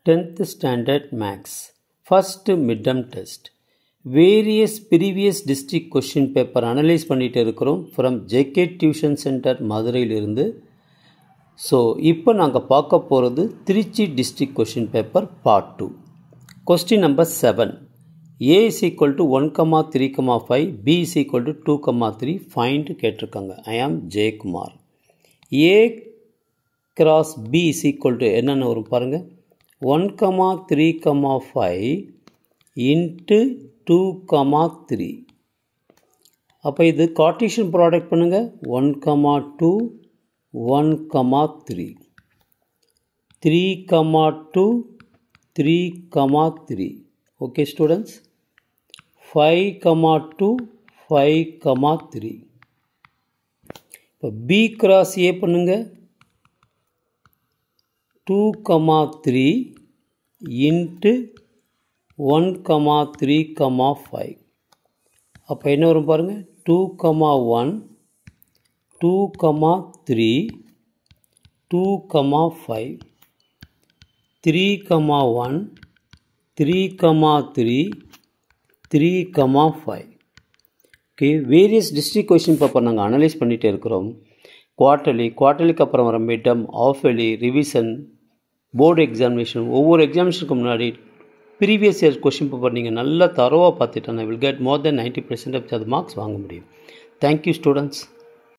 10th Standard Maths First Midterm Test Various previous district question paper analyze பண்ணிட்டு இருக்கிறோம் from JK Tuition Center மதுரையிலிருந்து. So இப்போ நாங்கள் பார்க்க போகிறது Trichy district question paper part 2. Question number 7. A is equal to 1, 3, 5, B is equal to 2, 3 find கேட்டிருக்காங்க. I am J Kumar. A cross B is equal to என்னென்னு வரும் பாருங்கள், 1, 3, 5 into 2, 3. அப்போ இது கார்ட்டீசியன் ப்ராடக்ட் பண்ணுங்கள். 1, 2 1, 3 3, 2 3, 3. Okay students, 5, 2 5, 3. இப்போ B cross A பண்ணுங்க, 2, 3 into 1, 3, 5. அப்போ என்ன வரும் பாருங்கள், 2, 1 2, 3 2, 5 3, 1 3, 3 3, 5. Okay, various district question paper நாங்கள் அனலைஸ் பண்ணிகிட்டே இருக்கிறோம். குவார்ட்டர்லிக்கு அப்புறம் வர midterm, half yearly, revision, board examination, ஒவ்வொரு எக்ஸாமினேஷனுக்கு முன்னாடி ப்ரீவியஸ் இயர் கொஷின் பேப்பர் நீங்கள் நல்லா தரோவாக பார்த்துட்டேன். Will get more than 90% of the marks வாங்க முடியும். Thank you students.